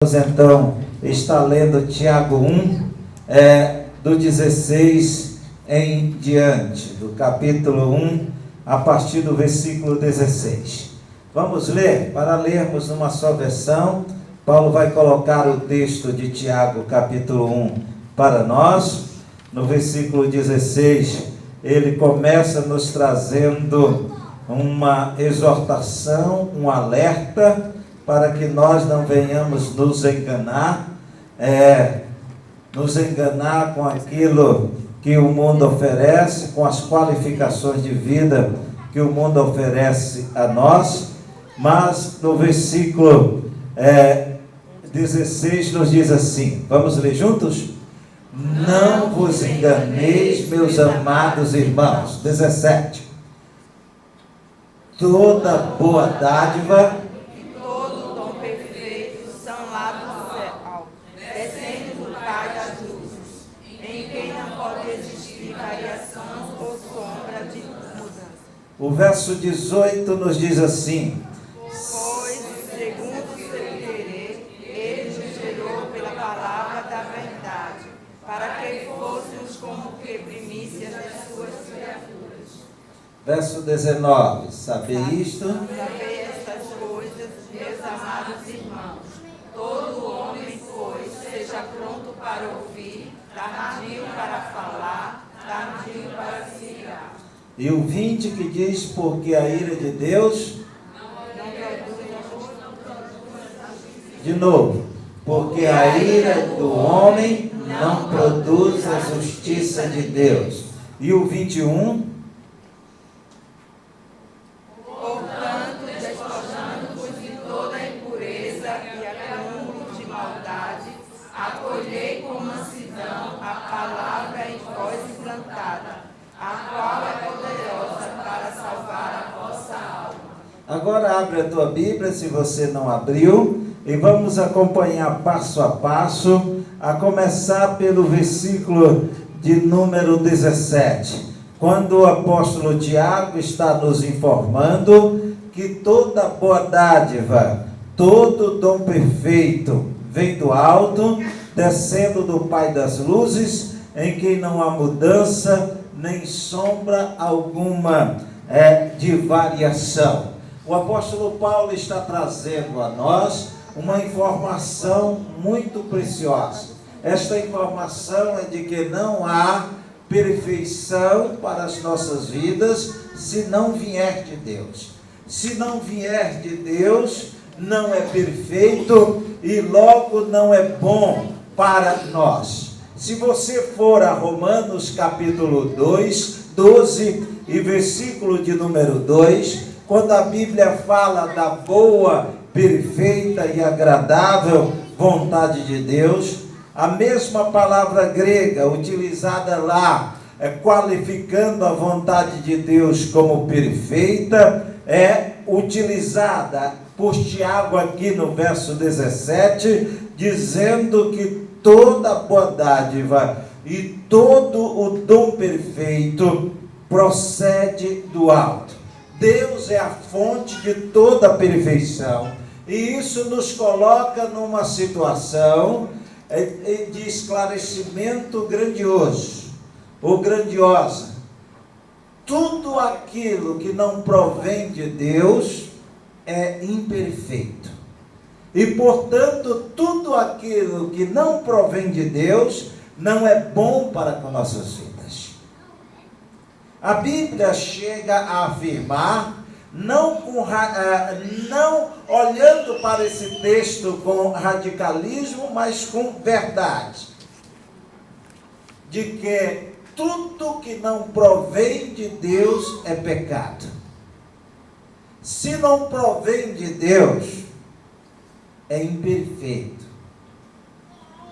Vamos então estar lendo Tiago 1, do 16 em diante, do capítulo 1, a partir do versículo 16. Vamos ler, para lermos numa só versão. Paulo vai colocar o texto de Tiago, capítulo 1, para nós. No versículo 16, ele começa nos trazendo uma exortação, um alerta, para que nós não venhamos nos enganar com aquilo que o mundo oferece, com as qualificações de vida que o mundo oferece a nós. Mas no versículo 16 nos diz assim, vamos ler juntos? Não vos enganeis, meus amados irmãos. 17. Toda boa dádiva O verso 18 nos diz assim: Pois, segundo o seu querer, ele nos gerou pela palavra da verdade, para que fôssemos como que primícias das suas criaturas. Verso 19: Sabei isto? Sabei estas coisas, meus amados irmãos. Todo homem, pois, seja pronto para ouvir, tardio para falar, tardio para se irar. E o 20 que diz, porque a ira de Deus, de novo, porque a ira do homem não produz a justiça de Deus. E o 21, portanto, despojando-vos de toda a impureza e acúmulo de maldade, acolhei com mansidão a palavra em vós implantada, a qual é poderosa para salvar a vossa alma. Agora abre a tua Bíblia, se você não abriu, e vamos acompanhar passo a passo, a começar pelo versículo de número 17, quando o apóstolo Tiago está nos informando que toda boa dádiva, todo dom perfeito vem do alto, descendo do Pai das luzes, em quem não há mudança, nem sombra alguma de variação. O apóstolo Paulo está trazendo a nós uma informação muito preciosa. Esta informação é de que não há perfeição para as nossas vidas se não vier de Deus. Se não vier de Deus, não é perfeito e logo não é bom para nós. Se você for a Romanos capítulo 2, 12 e versículo de número 2, quando a Bíblia fala da boa, perfeita e agradável vontade de Deus, a mesma palavra grega utilizada lá, qualificando a vontade de Deus como perfeita, é utilizada por Tiago aqui no verso 17, dizendo que toda boa dádiva e todo o dom perfeito procede do alto. Deus é a fonte de toda a perfeição, e isso nos coloca numa situação de esclarecimento grandioso, ou grandiosa. Tudo aquilo que não provém de Deus é imperfeito. E, portanto, tudo aquilo que não provém de Deus não é bom para com nossas vidas. A Bíblia chega a afirmar, não olhando para esse texto com radicalismo, mas com verdade, de que tudo que não provém de Deus é pecado. Se não provém de Deus, é imperfeito,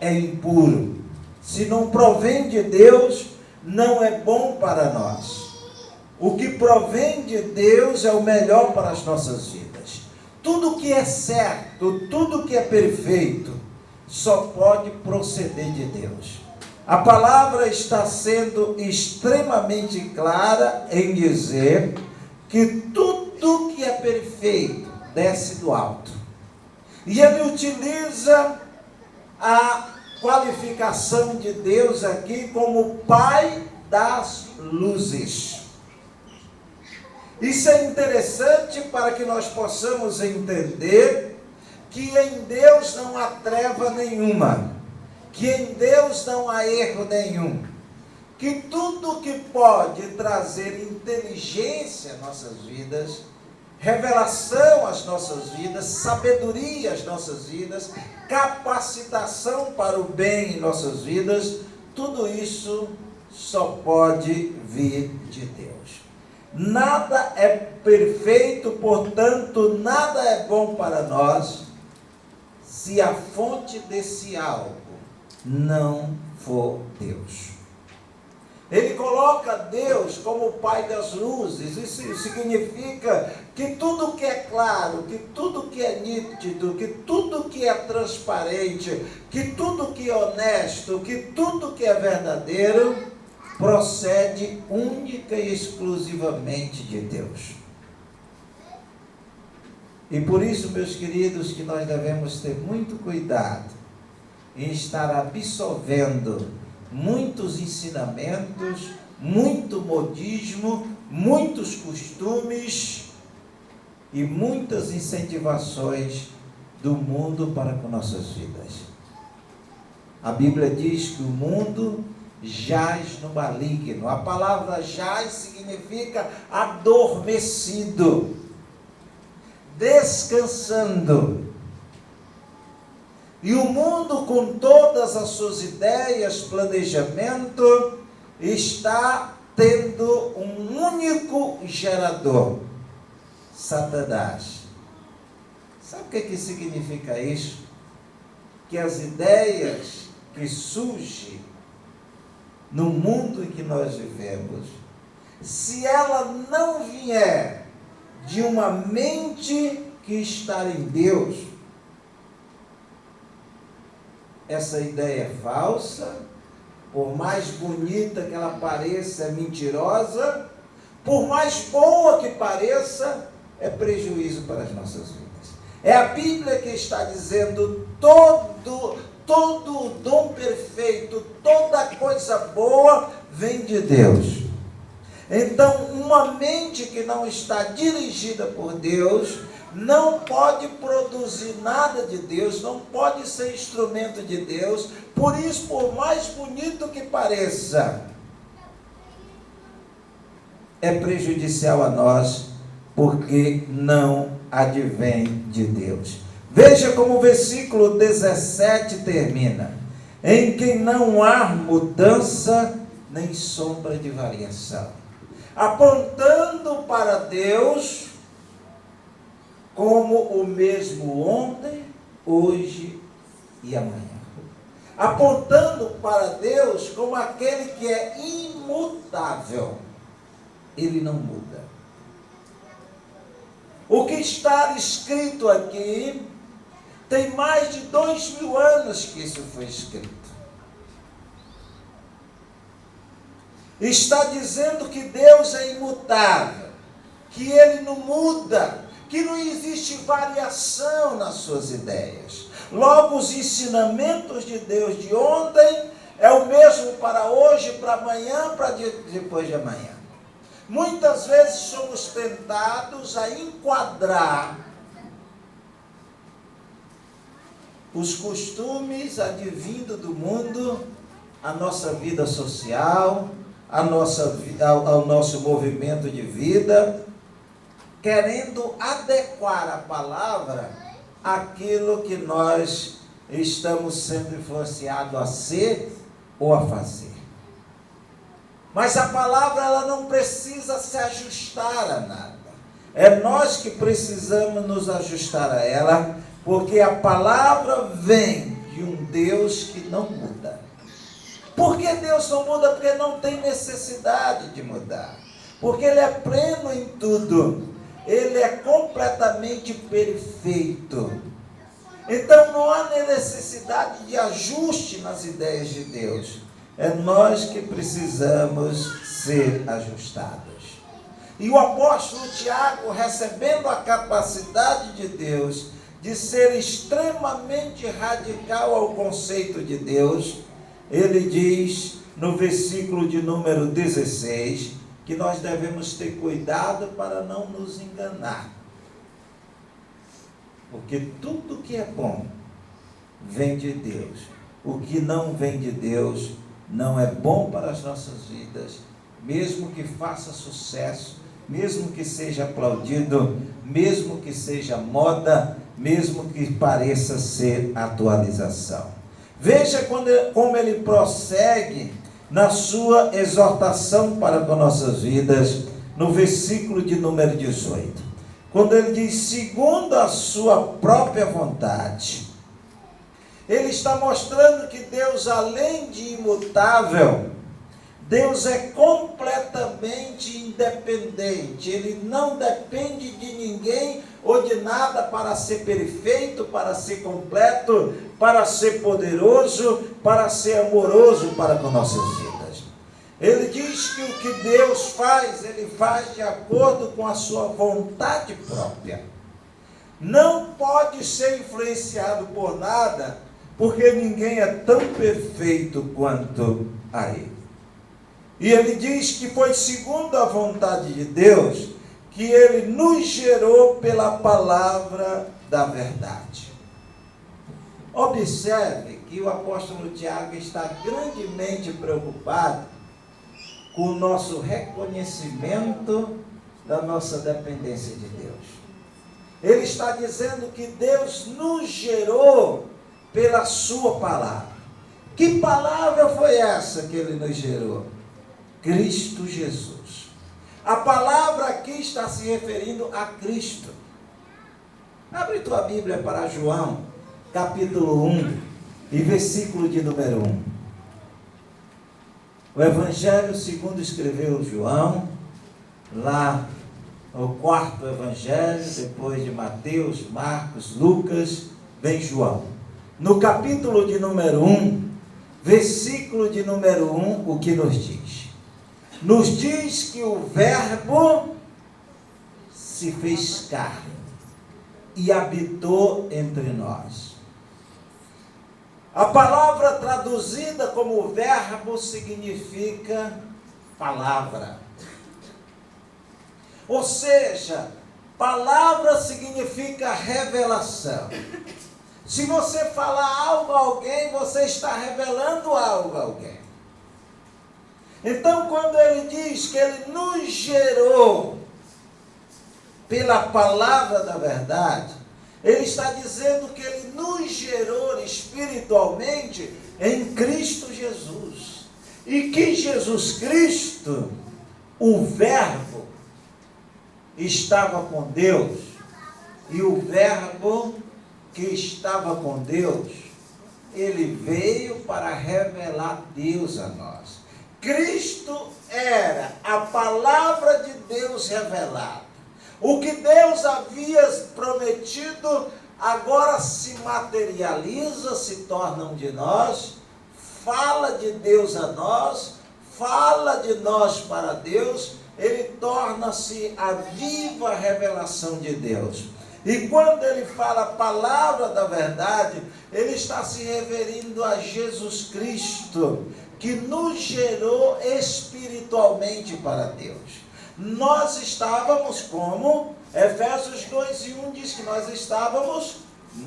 é impuro. Se não provém de Deus, não é bom para nós. O que provém de Deus é o melhor para as nossas vidas. Tudo que é certo, tudo que é perfeito, só pode proceder de Deus. A palavra está sendo extremamente clara em dizer que tudo que é perfeito desce do alto. E ele utiliza a qualificação de Deus aqui como Pai das luzes. Isso é interessante para que nós possamos entender que em Deus não há treva nenhuma, que em Deus não há erro nenhum, que tudo que pode trazer inteligência às nossas vidas, revelação às nossas vidas, sabedoria às nossas vidas, capacitação para o bem em nossas vidas, tudo isso só pode vir de Deus. Nada é perfeito, portanto, nada é bom para nós, se a fonte desse algo não for Deus. Ele coloca Deus como Pai das luzes. Isso significa que tudo que é claro, que tudo que é nítido, que tudo que é transparente, que tudo que é honesto, que tudo que é verdadeiro, procede única e exclusivamente de Deus. E por isso, meus queridos, que nós devemos ter muito cuidado em estar absorvendo muitos ensinamentos, muito modismo, muitos costumes e muitas incentivações do mundo para com nossas vidas. A Bíblia diz que o mundo jaz no maligno. A palavra jaz significa adormecido, descansando. E o mundo, com todas as suas ideias, planejamento, está tendo um único gerador: Satanás. Sabe o que significa isso? Que as ideias que surgem no mundo em que nós vivemos, se ela não vier de uma mente que está em Deus, essa ideia é falsa, por mais bonita que ela pareça, é mentirosa, por mais boa que pareça, é prejuízo para as nossas vidas. É a Bíblia que está dizendo: todo o dom perfeito, toda coisa boa vem de Deus. Então, uma mente que não está dirigida por Deus não pode produzir nada de Deus, não pode ser instrumento de Deus. Por isso, por mais bonito que pareça, é prejudicial a nós, porque não advém de Deus. Veja como o versículo 17 termina: em quem não há mudança nem sombra de variação, apontando para Deus como o mesmo ontem, hoje e amanhã. Apontando para Deus como aquele que é imutável. Ele não muda. O que está escrito aqui tem mais de 2000 anos que isso foi escrito. Está dizendo que Deus é imutável, que Ele não muda, que não existe variação nas suas ideias. Logo, os ensinamentos de Deus de ontem é o mesmo para hoje, para amanhã, para depois de amanhã. Muitas vezes somos tentados a enquadrar os costumes advindos do mundo, a nossa vida social, ao nosso movimento de vida, querendo adequar a palavra àquilo que nós estamos sendo influenciados a ser ou a fazer. Mas a palavra, ela não precisa se ajustar a nada. É nós que precisamos nos ajustar a ela, porque a palavra vem de um Deus que não muda. Por que Deus não muda? Porque não tem necessidade de mudar. Porque Ele é pleno em tudo. Ele é completamente perfeito. Então não há necessidade de ajuste nas ideias de Deus. É nós que precisamos ser ajustados. E o apóstolo Tiago, recebendo a capacidade de Deus de ser extremamente radical ao conceito de Deus, ele diz no versículo de número 16, que nós devemos ter cuidado para não nos enganar. Porque tudo que é bom vem de Deus. O que não vem de Deus não é bom para as nossas vidas, mesmo que faça sucesso, mesmo que seja aplaudido, mesmo que seja moda, mesmo que pareça ser atualização. Veja como ele prossegue na sua exortação para com nossas vidas, no versículo de número 18. Quando ele diz, segundo a sua própria vontade, ele está mostrando que Deus, além de imutável, Deus é completamente independente. Ele não depende de ninguém ou de nada para ser perfeito, para ser completo, para ser poderoso, para ser amoroso para com nossas vidas. Ele diz que o que Deus faz, ele faz de acordo com a sua vontade própria. Não pode ser influenciado por nada, porque ninguém é tão perfeito quanto a ele. E ele diz que foi segundo a vontade de Deus que ele nos gerou pela palavra da verdade. Observe que o apóstolo Tiago está grandemente preocupado com o nosso reconhecimento da nossa dependência de Deus. Ele está dizendo que Deus nos gerou pela sua palavra. Que palavra foi essa que ele nos gerou? Cristo Jesus. A palavra aqui está se referindo a Cristo. Abre tua Bíblia para João, capítulo 1, e versículo de número 1. O Evangelho segundo escreveu João, lá o quarto Evangelho, depois de Mateus, Marcos, Lucas, vem João. No capítulo de número 1, versículo de número 1, o que nos diz? Nos diz que o Verbo se fez carne e habitou entre nós. A palavra traduzida como verbo significa palavra. Ou seja, palavra significa revelação. Se você falar algo a alguém, você está revelando algo a alguém. Então, quando ele diz que ele nos gerou pela palavra da verdade, ele está dizendo que ele nos gerou espiritualmente em Cristo Jesus. E que Jesus Cristo, o Verbo, estava com Deus. E o Verbo que estava com Deus, ele veio para revelar Deus a nós. Cristo era a palavra de Deus revelada. O que Deus havia prometido agora se materializa, se torna um de nós, fala de Deus a nós, fala de nós para Deus, ele torna-se a viva revelação de Deus. E quando ele fala a palavra da verdade, ele está se referindo a Jesus Cristo, que nos gerou espiritualmente para Deus. Nós estávamos como Efésios 2:1 diz que nós estávamos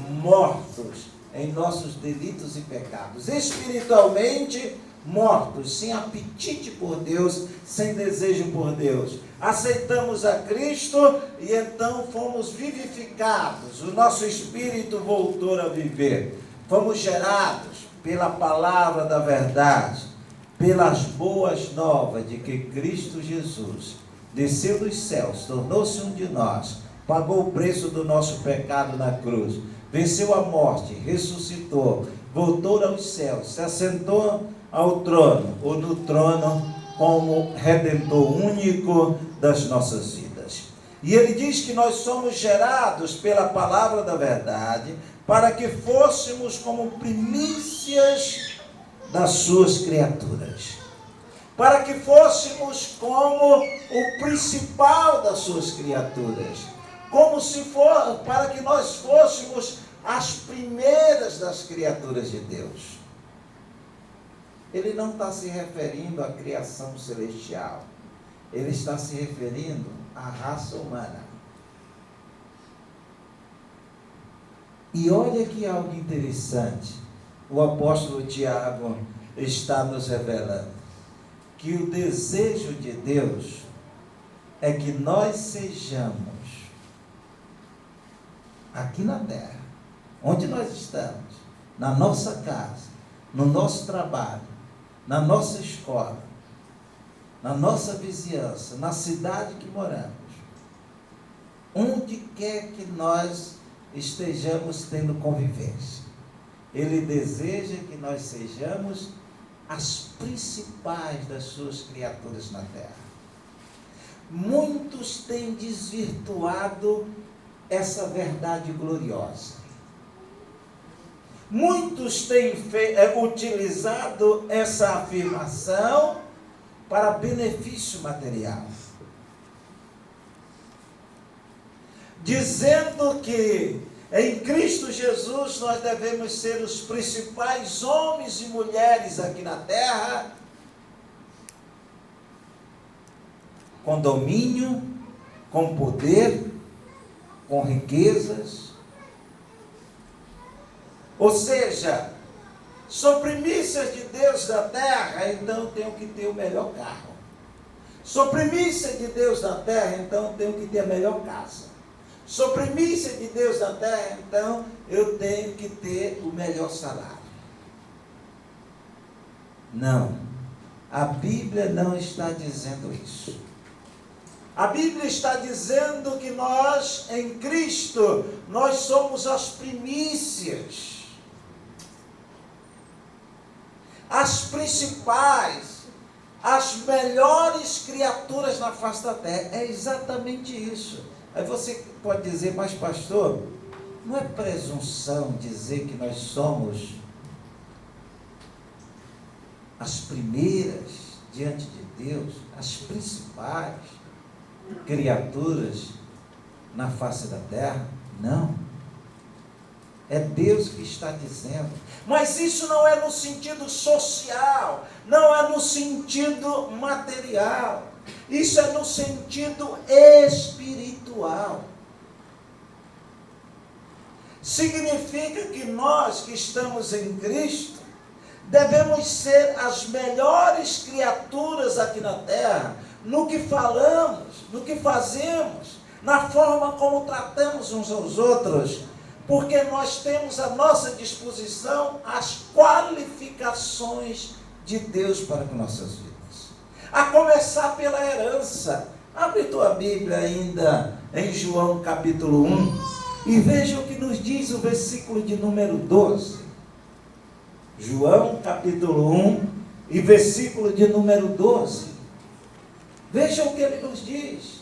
mortos em nossos delitos e pecados, espiritualmente mortos, sem apetite por Deus, sem desejo por Deus. Aceitamos a Cristo e então fomos vivificados, o nosso espírito voltou a viver. Fomos gerados pela palavra da verdade, pelas boas novas de que Cristo Jesus desceu dos céus, tornou-se um de nós, pagou o preço do nosso pecado na cruz, venceu a morte, ressuscitou, voltou aos céus, se assentou ao trono, ou no trono, como Redentor único das nossas vidas. E ele diz que nós somos gerados pela palavra da verdade, para que fôssemos como primícias das suas criaturas. Para que fôssemos como o principal das suas criaturas. como se for para que nós fôssemos as primeiras das criaturas de Deus. Ele não está se referindo à criação celestial. Ele está se referindo à raça humana. E olha que algo interessante. O apóstolo Tiago está nos revelando que o desejo de Deus é que nós sejamos, aqui na terra, onde nós estamos, na nossa casa, no nosso trabalho, na nossa escola, na nossa vizinhança, na cidade que moramos, onde quer que nós estejamos tendo convivência, Ele deseja que nós sejamos as principais das suas criaturas na terra. Muitos têm desvirtuado essa verdade gloriosa. Muitos têm utilizado essa afirmação para benefício material, dizendo que em Cristo Jesus nós devemos ser os principais homens e mulheres aqui na terra, com domínio, com poder, com riquezas. Ou seja, sou primícias de Deus da terra, então tenho que ter o melhor carro. Sou primícia de Deus da terra, então tenho que ter a melhor casa. Sou primícia de Deus da terra, então eu tenho que ter o melhor salário. Não, a Bíblia não está dizendo isso. A Bíblia está dizendo que nós, em Cristo, nós somos as primícias, as principais, as melhores criaturas na face da terra. É exatamente isso. Aí você pode dizer, mas pastor, não é presunção dizer que nós somos as primeiras diante de Deus, as principais criaturas na face da terra? Não. É Deus que está dizendo. Mas isso não é no sentido social, não é no sentido material. Isso é no sentido espiritual. Significa que nós que estamos em Cristo devemos ser as melhores criaturas aqui na terra, no que falamos, no que fazemos, na forma como tratamos uns aos outros, porque nós temos à nossa disposição as qualificações de Deus para com nossas vidas. A começar pela herança. Abre tua Bíblia ainda em João capítulo 1 e veja o que nos diz o versículo de número 12. João capítulo 1 e versículo de número 12. Veja o que ele nos diz.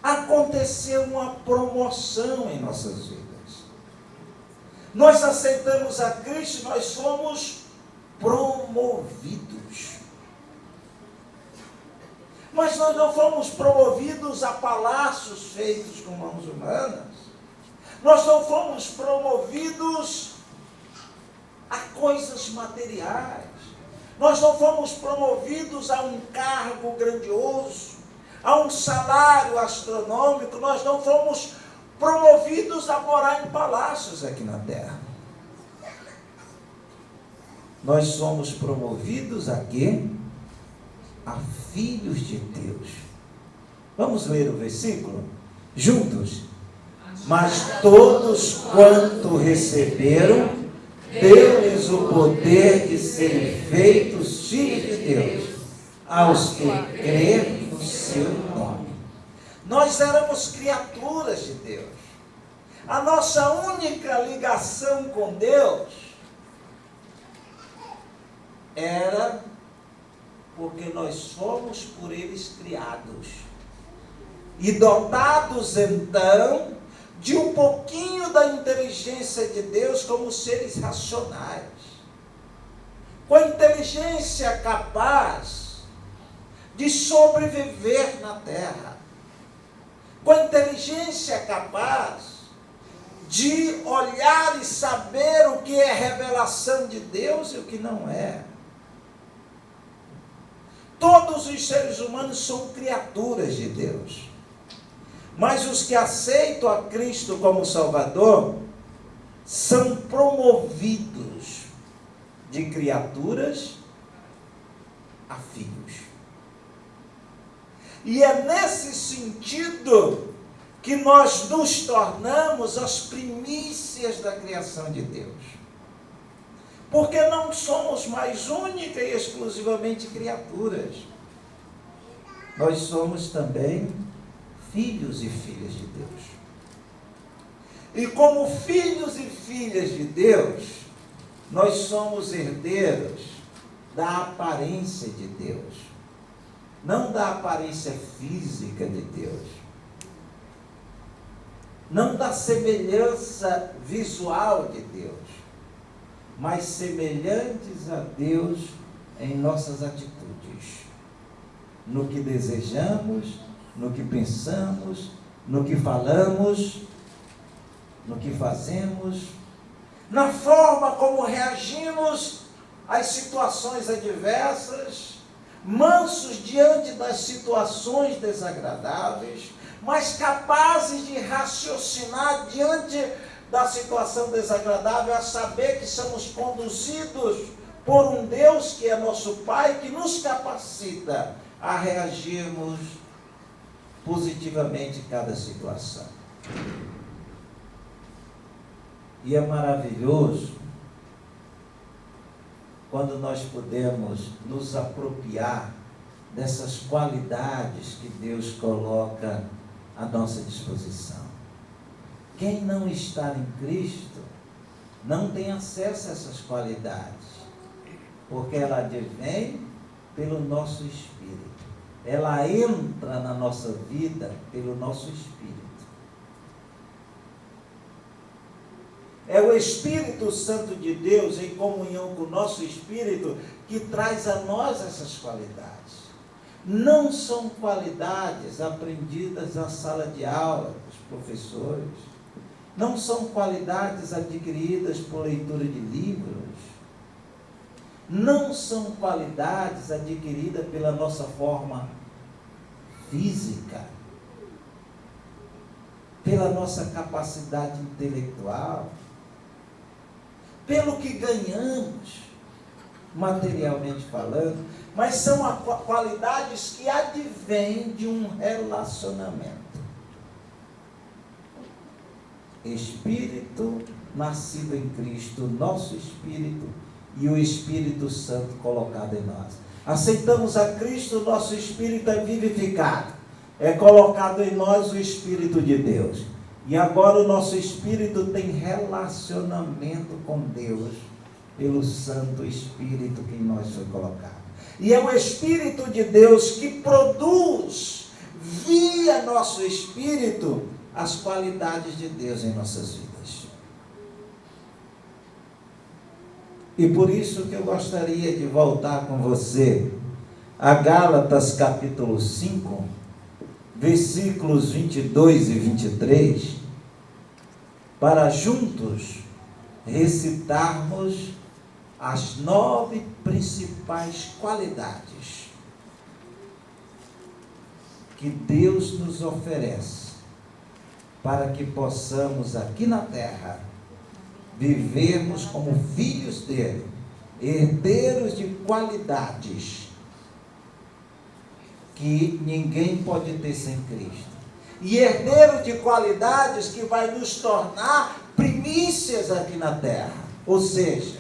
Aconteceu uma promoção em nossas vidas. Nós aceitamos a Cristo, nós somos promovidos. Mas nós não fomos promovidos a palácios feitos com mãos humanas. Nós não fomos promovidos a coisas materiais. Nós não fomos promovidos a um cargo grandioso, a um salário astronômico. Nós não fomos promovidos a morar em palácios aqui na terra. Nós somos promovidos a quê? A filhos de Deus. Vamos ler o versículo juntos. Mas todos quanto receberam, deu-lhes o poder de serem feitos filhos de Deus, aos que creem no seu nome. Nós éramos criaturas de Deus. A nossa única ligação com Deus era porque nós fomos por eles criados e dotados então de um pouquinho da inteligência de Deus como seres racionais, com a inteligência capaz de sobreviver na terra. com a inteligência capaz de olhar e saber o que é revelação de Deus e o que não é. Todos os seres humanos são criaturas de Deus, mas os que aceitam a Cristo como Salvador são promovidos de criaturas a filhos. E é nesse sentido que nós nos tornamos as primícias da criação de Deus. Porque não somos mais única e exclusivamente criaturas. Nós somos também filhos e filhas de Deus. E como filhos e filhas de Deus, nós somos herdeiros da aparência de Deus. Não da aparência física de Deus. Não da semelhança visual de Deus, mas semelhantes a Deus em nossas atitudes, no que desejamos, no que pensamos, no que falamos, no que fazemos, na forma como reagimos às situações adversas, mansos diante das situações desagradáveis, mas capazes de raciocinar diante da situação desagradável, a saber que somos conduzidos por um Deus que é nosso Pai, que nos capacita a reagirmos positivamente em cada situação. E é maravilhoso quando nós podemos nos apropriar dessas qualidades que Deus coloca à nossa disposição. Quem não está em Cristo não tem acesso a essas qualidades, porque ela advém pelo nosso espírito. Ela entra na nossa vida pelo nosso espírito. É o Espírito Santo de Deus, em comunhão com o nosso espírito, que traz a nós essas qualidades. Não são qualidades aprendidas na sala de aula dos professores. Não são qualidades adquiridas por leitura de livros. Não são qualidades adquiridas pela nossa forma física, pela nossa capacidade intelectual, pelo que ganhamos, materialmente falando, mas são qualidades que advêm de um relacionamento. Espírito nascido em Cristo, nosso Espírito, e o Espírito Santo colocado em nós. Aceitamos a Cristo, nosso Espírito é vivificado. É colocado em nós o Espírito de Deus. E agora o nosso Espírito tem relacionamento com Deus, pelo Santo Espírito que em nós foi colocado. E é o Espírito de Deus que produz, via nosso Espírito, as qualidades de Deus em nossas vidas. E por isso que eu gostaria de voltar com você a Gálatas capítulo 5, versículos 22 e 23, para juntos recitarmos as 9 principais qualidades que Deus nos oferece para que possamos aqui na terra vivermos como filhos dele, herdeiros de qualidades que ninguém pode ter sem Cristo, e herdeiro de qualidades que vai nos tornar primícias aqui na terra, ou seja,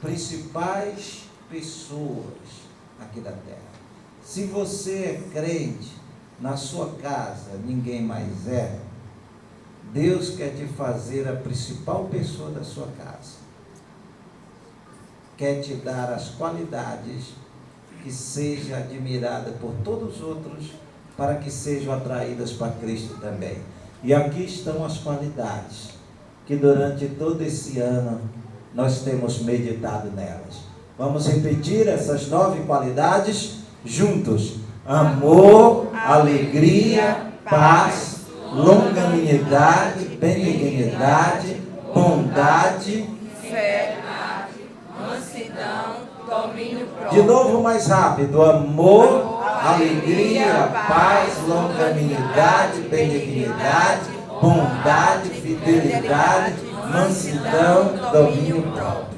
principais pessoas aqui da terra. Se você é crente, na sua casa ninguém mais é, Deus quer te fazer a principal pessoa da sua casa. Quer te dar as qualidades que seja admirada por todos os outros, para que sejam atraídas para Cristo também. E aqui estão as qualidades, que durante todo esse ano nós temos meditado nelas. Vamos repetir essas 9 qualidades juntos. amor, alegria, paz, longanimidade, benignidade, bondade, fé, mansidão, domínio próprio. De novo, mais rápido. Amor, alegria, paz, longanimidade, benignidade, bondade, fidelidade, mansidão, domínio próprio.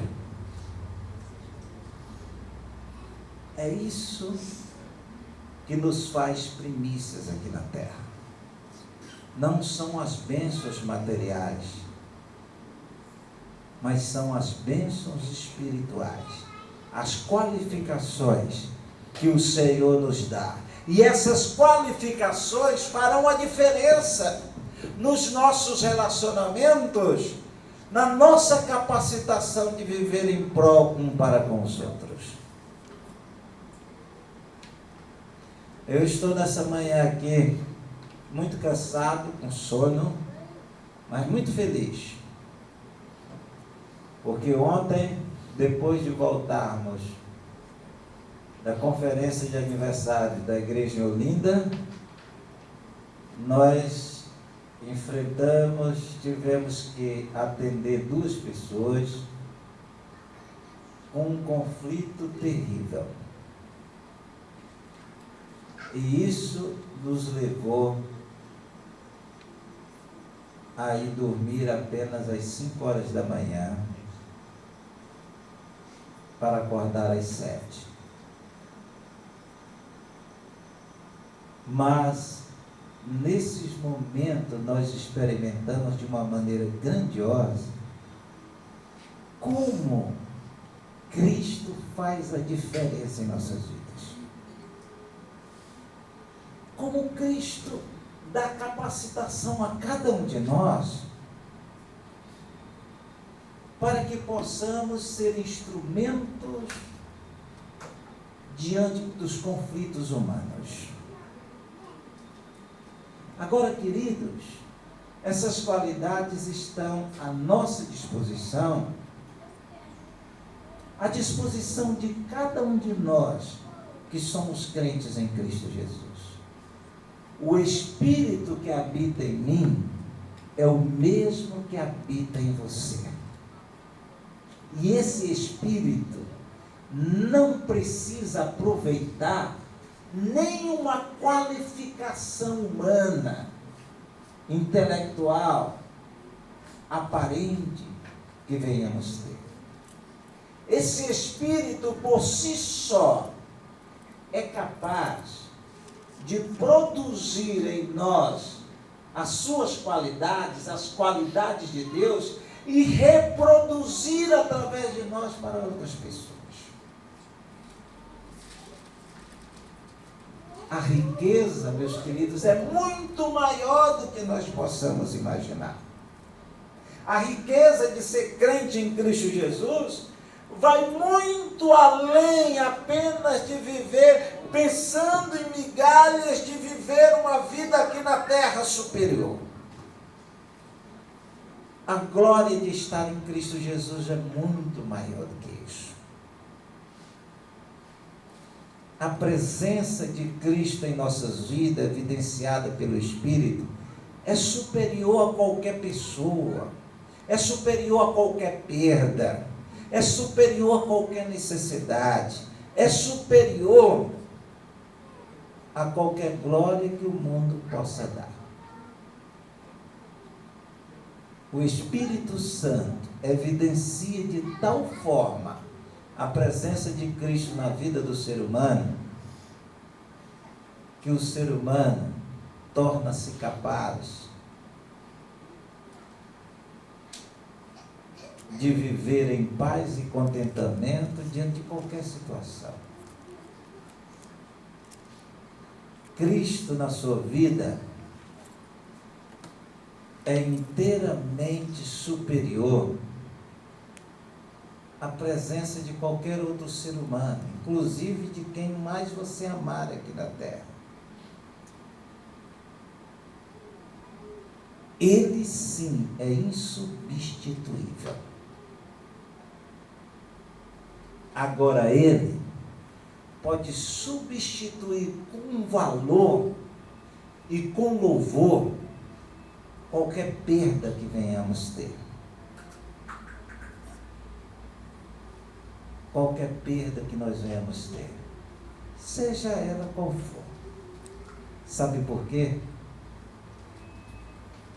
É isso que nos faz primícias aqui na terra. Não são as bênçãos materiais, mas são as bênçãos espirituais, as qualificações que o Senhor nos dá. E essas qualificações farão a diferença nos nossos relacionamentos, na nossa capacitação de viver em prol um para com os outros. Eu estou nessa manhã aqui muito cansado, com sono, mas muito feliz. Porque ontem, depois de voltarmos da conferência de aniversário da Igreja em Olinda, nós tivemos que atender 2 pessoas com um conflito terrível. E isso nos levou a ir dormir apenas às 5 horas da manhã, para acordar às 7. Mas, nesses momentos, nós experimentamos de uma maneira grandiosa como Cristo faz a diferença em nossas vidas. Como Cristo dá capacitação a cada um de nós para que possamos ser instrumentos diante dos conflitos humanos. Agora, queridos, essas qualidades estão à nossa disposição, à disposição de cada um de nós que somos crentes em Cristo Jesus. O Espírito que habita em mim é o mesmo que habita em você. E esse Espírito não precisa aproveitar nenhuma qualificação humana, intelectual, aparente que venhamos ter. Esse Espírito por si só é capaz de produzir em nós as suas qualidades, as qualidades de Deus, e reproduzir através de nós para outras pessoas. A riqueza, meus queridos, é muito maior do que nós possamos imaginar. A riqueza de ser crente em Cristo Jesus vai muito além apenas de viver pensando em migalhas, de viver uma vida aqui na terra superior. A glória de estar em Cristo Jesus é muito maior do que isso. A presença de Cristo em nossas vidas, evidenciada pelo Espírito, é superior a qualquer pessoa, é superior a qualquer perda, é superior a qualquer necessidade, é superior a qualquer glória que o mundo possa dar. O Espírito Santo evidencia de tal forma a presença de Cristo na vida do ser humano, que o ser humano torna-se capaz de viver em paz e contentamento diante de qualquer situação. Cristo na sua vida é inteiramente superior à presença de qualquer outro ser humano, inclusive de quem mais você amar aqui na terra. Ele sim é insubstituível. Agora ele pode substituir com valor e com louvor qualquer perda que venhamos ter. Qualquer perda que nós venhamos ter, seja ela qual for. Sabe por quê?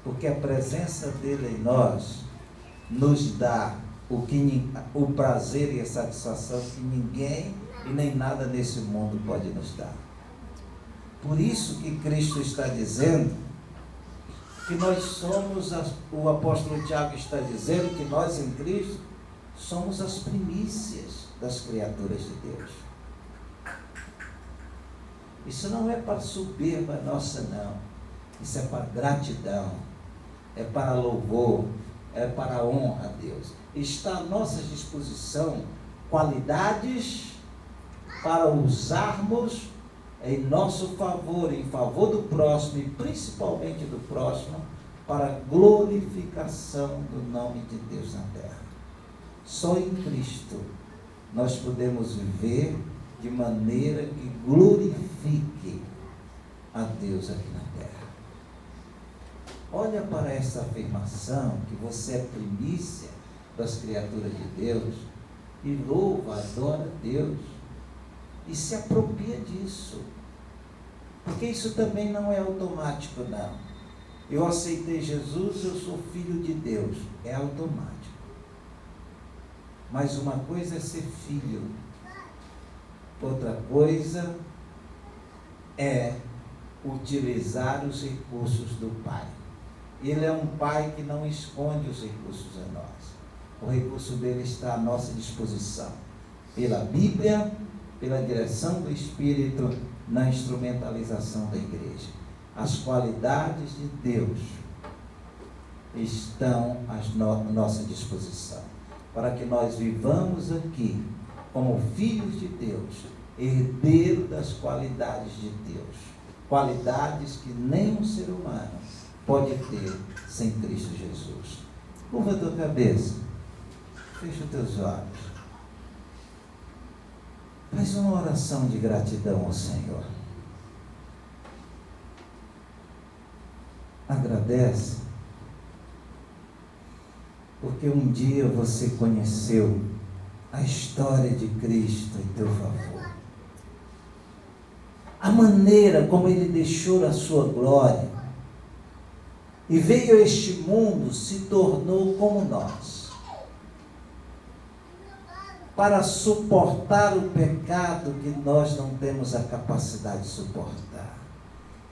Porque a presença dele em nós nos dá o prazer e a satisfação que ninguém e nem nada nesse mundo pode nos dar. Por isso que Cristo está dizendo que nós somos, o apóstolo Tiago está dizendo que nós em Cristo somos as primícias das criaturas de Deus. Isso não é para soberba nossa, não. Isso é para gratidão, é para louvor, é para honra a Deus. Está à nossa disposição qualidades para usarmos em nosso favor, em favor do próximo e principalmente do próximo, para a glorificação do nome de Deus na terra. Só em Cristo nós podemos viver de maneira que glorifique a Deus aqui na terra. Olha para essa afirmação que você é primícia das criaturas de Deus e louva, adora Deus e se apropria disso, porque isso também não é automático, não. Eu aceitei Jesus, eu sou filho de Deus, é automático. Mas uma coisa é ser filho, outra coisa é utilizar os recursos do Pai. Ele é um Pai que não esconde os recursos a nós. O recurso dele está à nossa disposição, pela Bíblia, pela direção do Espírito, na instrumentalização da igreja. As qualidades de Deus estão à nossa disposição, para que nós vivamos aqui como filhos de Deus, herdeiros das qualidades de Deus, qualidades que nenhum ser humano pode ter sem Cristo Jesus. Curva a tua cabeça, fecha os teus olhos, faz uma oração de gratidão ao Senhor. Agradece, porque um dia você conheceu a história de Cristo em teu favor, a maneira como Ele deixou a sua glória e veio a este mundo, se tornou como nós, para suportar o pecado que nós não temos a capacidade de suportar,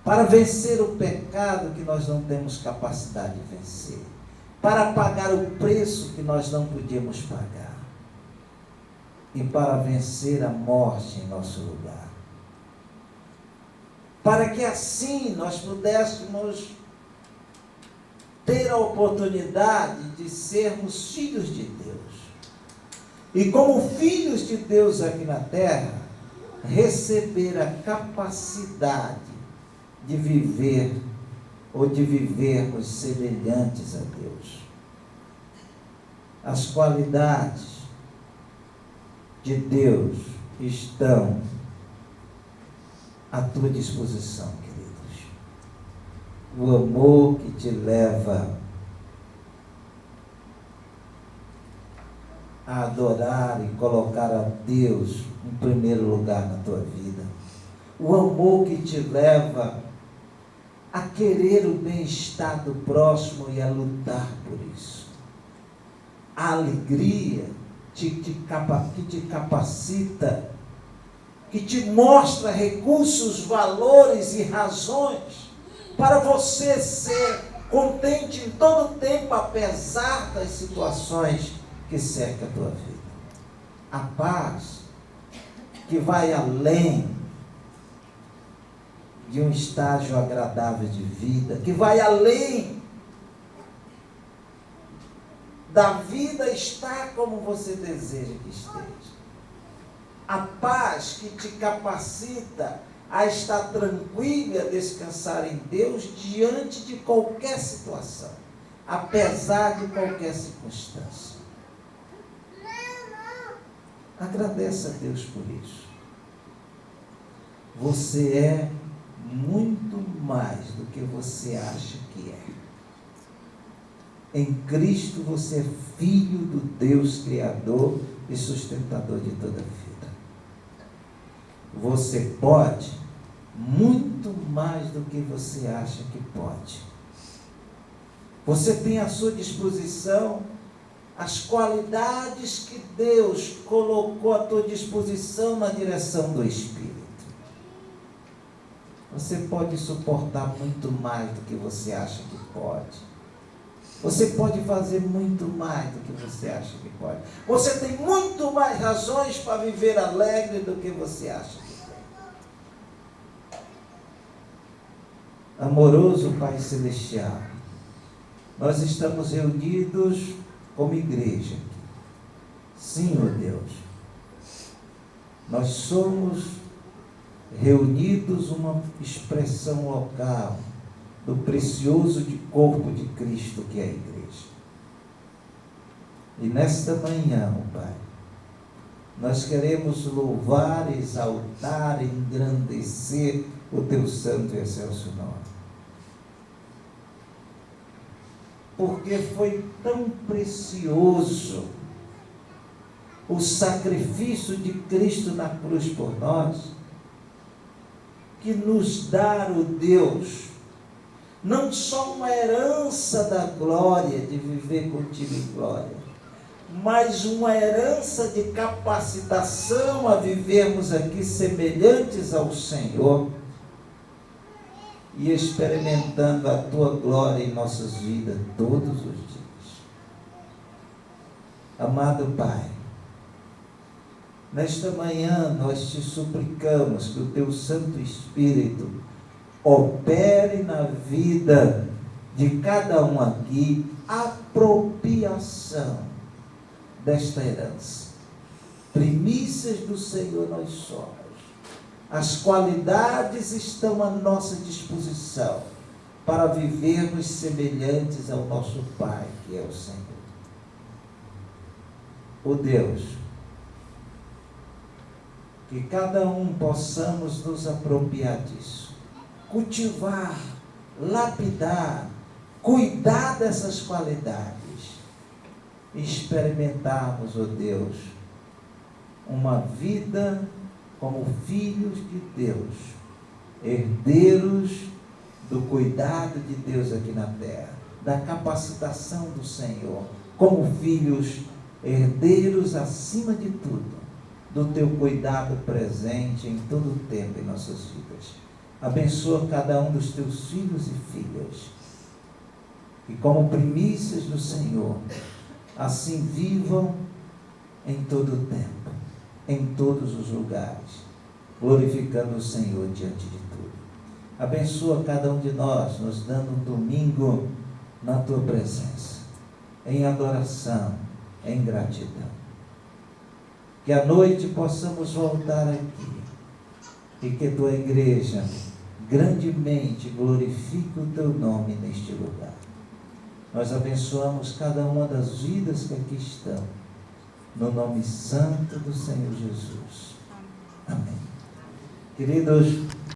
para vencer o pecado que nós não temos capacidade de vencer, para pagar o preço que nós não podíamos pagar e para vencer a morte em nosso lugar, para que assim nós pudéssemos ter a oportunidade de sermos filhos de Deus. E como filhos de Deus aqui na terra, receber a capacidade de viver ou de vivermos semelhantes a Deus. As qualidades de Deus estão à tua disposição, queridos. O amor que te leva a adorar e colocar a Deus em primeiro lugar na tua vida. O amor que te leva a querer o bem-estar do próximo e a lutar por isso. A alegria que te capacita, que te mostra recursos, valores e razões para você ser contente em todo o tempo, apesar das situações que cercam a tua vida. A paz que vai além de um estágio agradável de vida, que vai além da vida estar como você deseja que esteja. A paz que te capacita a estar tranquilo e a descansar em Deus diante de qualquer situação, apesar de qualquer circunstância. Agradeça a Deus por isso. você é muito mais do que você acha que é. Em Cristo você é filho do Deus Criador e sustentador de toda a vida. Você pode muito mais do que você acha que pode. Você tem à sua disposição as qualidades que Deus colocou à tua disposição na direção do Espírito. Você pode suportar muito mais do que você acha que pode. Você pode fazer muito mais do que você acha que pode. Você tem muito mais razões para viver alegre do que você acha que tem. Amoroso Pai Celestial, nós estamos reunidos como igreja. Sim, ó Deus. Nós somos reunidos uma expressão local do precioso corpo de Cristo que é a igreja. E nesta manhã, ó Pai, nós queremos louvar, exaltar, engrandecer o Teu santo e excelso nome. Porque foi tão precioso o sacrifício de Cristo na cruz por nós, que nos dá o Deus, não só uma herança da glória, de viver contigo em glória, mas uma herança de capacitação a vivermos aqui semelhantes ao Senhor e experimentando a Tua glória em nossas vidas todos os dias. Amado Pai, nesta manhã nós te suplicamos que o Teu Santo Espírito opere na vida de cada um aqui apropriação desta herança. Primícias do Senhor nós somos. As qualidades estão à nossa disposição para vivermos semelhantes ao nosso Pai, que é o Senhor. Ó Deus, que cada um possamos nos apropriar disso, cultivar, lapidar, cuidar dessas qualidades, e experimentarmos, ó Deus, uma vida como filhos de Deus, herdeiros do cuidado de Deus aqui na terra, da capacitação do Senhor, como filhos herdeiros acima de tudo, do Teu cuidado presente em todo o tempo em nossas vidas. Abençoa cada um dos Teus filhos e filhas, e como primícias do Senhor, assim vivam em todo o tempo, em todos os lugares, glorificando o Senhor diante de tudo. Abençoa cada um de nós, nos dando um domingo na Tua presença, em adoração, em gratidão. Que à noite possamos voltar aqui, e que Tua igreja grandemente glorifique o Teu nome neste lugar. Nós abençoamos cada uma das vidas que aqui estão, no nome santo do Senhor Jesus. Amém. Queridos,